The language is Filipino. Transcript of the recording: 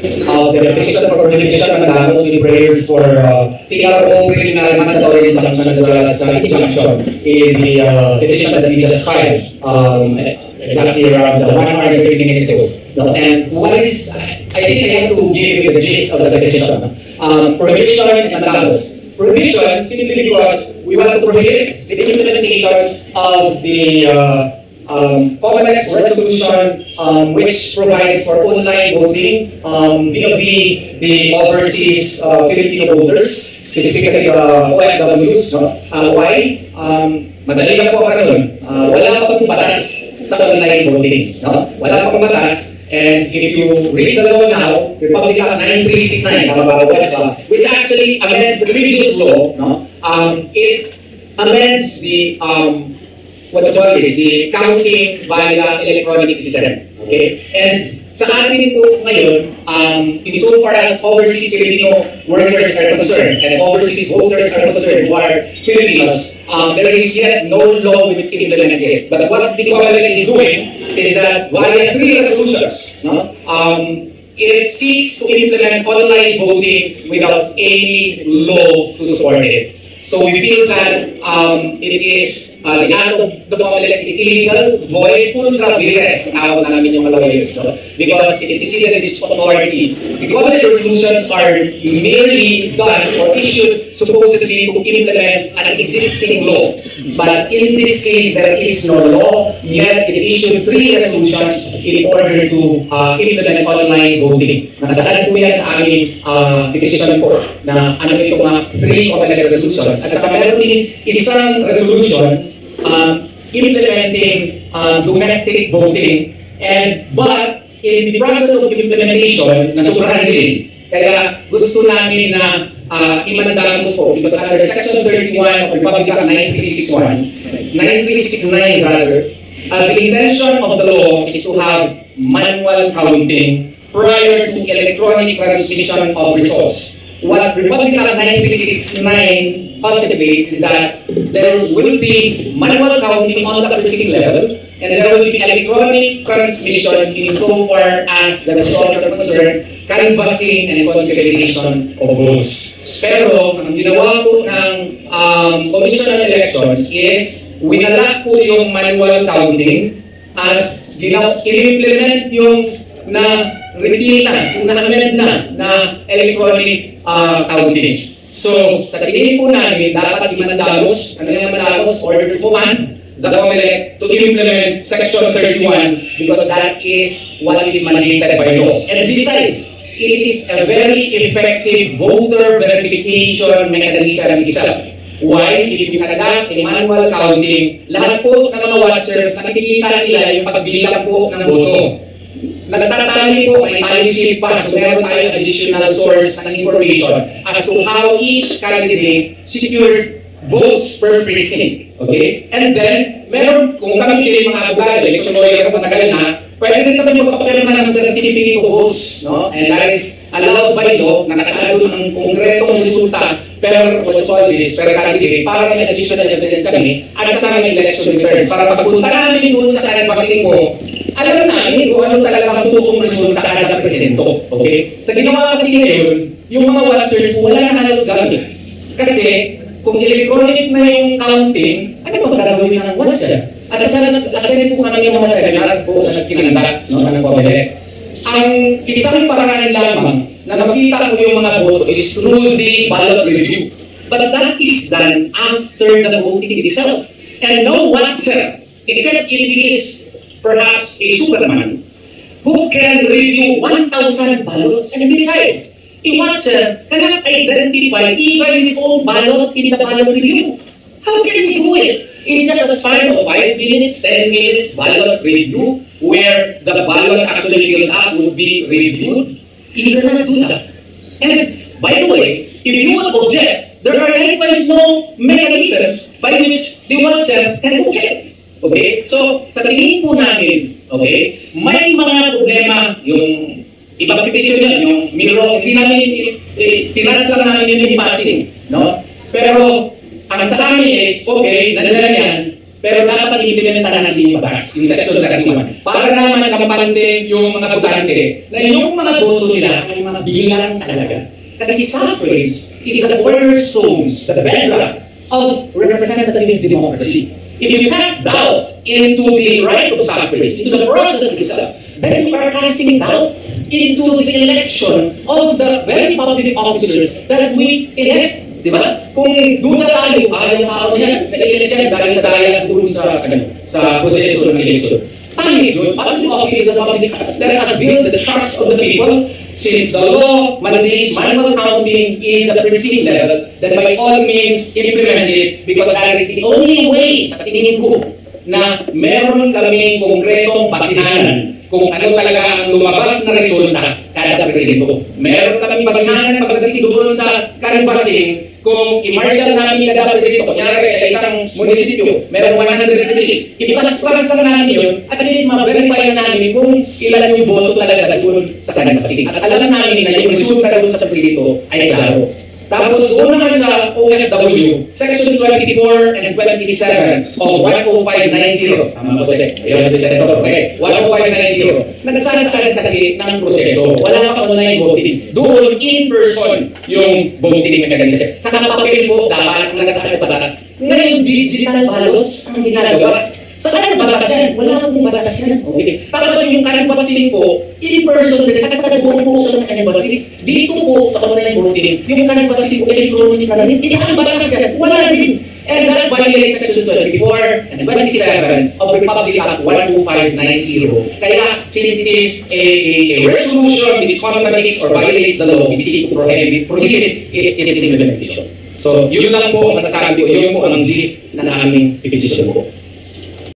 The petition for prohibition and also prayers for TRO criminal mandatory injunction as well as injunction in the petition that we just filed exactly around 1 hour and 30 minutes ago. No? And what is, I think I have to give you the gist of the petition. Prohibition and mandamus. Prohibition simply because we want to prohibit the implementation of the COMELEC resolution which provides for online voting vis-a-vis the overseas Filipino voters, specifically the OFWs. No? Why? Madali lang po kasi wala pa pong batas sa online voting. No? Wala pa pong batas, and if you read the law now, Republic Act 9369, which actually amends the previous law, no? It amends the the counting via electronic system. Okay? And sa atin po ngayon, insofar as overseas Filipino workers are concerned and overseas voters are concerned who are Filipinos, there is yet no law which implements it. But what the COMELEC is doing is that via 3 resolutions, no, it seeks to implement online voting without any law to support it. So we feel that it is the act of the COMELEC is illegal, void, ultra vires, tawag namin yung mga lawyers, no? Because it exceeded its authority. The COMELEC resolutions are merely done or issued supposedly to implement an existing law. But in this case, there is no law, yet it issued 3 resolutions in order to implement online voting. Nakasalan po yan sa aming petition po na ano itong 3 COMELEC resolutions. At saka meron din isang resolution implementing domestic voting, but in the process of implementation, nasubrahan din. Kaya gusto namin na imandamos po, because under Section 31 of Republic Act 9369 rather, the intention of the law is to have manual counting prior to electronic transmission of results. What Republic Act 9369 contemplates is that there will be manual counting on the precinct level, and there will be electronic transmission insofar as the results are concerned, canvassing and consolidation of votes. Pero ang ginawa po ng Commission on Elections is winala po yung manual counting at i-implement yung repeal na amend na electronic counting. So, sa tingin po namin, dapat imandamos, order to command the COMELEC to implement Section 31 because that is what is mandated by law. And besides, it is a very effective voter verification mechanism itself. Why? If you conduct a manual counting, lahat po ng mga watchers, nakikita nila yung pagbilang po ng boto. Nagtatali po, may tally sheet pa, so meron tayo additional source ng information as to how each candidate secured votes per precinct. Okay? And then, meron, kung kami yung mga abogado, election lawyer kung matagal na, pwede din kami magpapirma ng certificate of votes, no? And that is allowed by law, nakasalo ng konkretong resulta per candidate, para may additional evidence kami, at sa may election returns, para pagpunta namin doon sa canvassing ko, alam namin kung ano talaga ang tutukong resulta kada presento. Okay? Sa ginawa kasi ngayon, yung mga watchers, wala na halos gamit. Kasi, kung electronic na yung counting, ano ba gagawin ng watcher? At sana nag-attend po kami yung mga seminar po na nagkinandak ng COMELEC. Ang isang paraan lamang na makita ko yung mga boto is through the ballot review. But that is done after the voting itself. And no watcher, except if it is perhaps a Superman, who can review 1,000 ballots, and besides, a watcher cannot identify even his own ballot in the ballot review. How can he do it? In just a span of 5 minutes, 10 minutes ballot review, where the ballots actually filled up would be reviewed, he cannot do that. And by the way, if you would object, there are likewise no mechanisms by which the watcher can object. Okay? So, sa tingin po namin, okay, may mga problema yung ibang petition yan, yung Miro, hindi namin, tinaras lang namin yun yung passing, no? Pero, ang sa amin is, okay, nandiyan yan, Pero dapat i-implementa natin yung batas, yung section 31. Para naman kampante yung mga botante na yung mga boto nila ay mga bilang talaga. Kasi suffrage is the cornerstone, the bedrock of representative democracy. If you cast doubt into the right of suffrage, into the process itself, then you are casting doubt into the election of the very public officers that we elect. Di ba? Kung duda tayo, yung tao niya, na-elect yan dahil sa daya doon sa posesyon ng election. Pangit yun, public officers and public trust. Let us build the trust of the people. Since the law mandates manual counting in the precinct level, then by all means implement it because that is the only way sa tingin ko na meron kaming konkretong basihan kung ano talaga ang lumabas na resulta kada presinto. Meron kaming basihan pagdating doon sa canvassing kung i-marshal namin kada presinto, kunyari sa isang munisipyo, meron 136, ibas-bas lang namin yun, at least ma-verify na namin kung ilan yung boto talaga doon sa canvassing. At alam namin na yung resulta doon sa presinto ay klaro. Tapos doon naman sa OFW, Section 24 and 27 of 10590. Tama po siya. Ayun, okay. 10590. Nagsasalit kasi ng proseso. Wala kang online voting. Doon in person yung voting mechanism. Sa papel po, dapat nagsasalit pa batas. Ngayon, digital ballots ang ginagawa. Saan ang batas yan? Wala akong batas yan. Okay. Tapos yung canvassing po, in person din, at sa buong po sa canvassing, dito po sa online voting, yung canvassing po, electronic na rin, isang batas yan. Wala din. And that violates Section 24 and 27 of Republic Act 12590. Kaya, since it is a resolution which contradicts or violates the law, we seek to prohibit its implementation. So, yun lang po ang masasabi ko, yun po ang gist na aming petition po.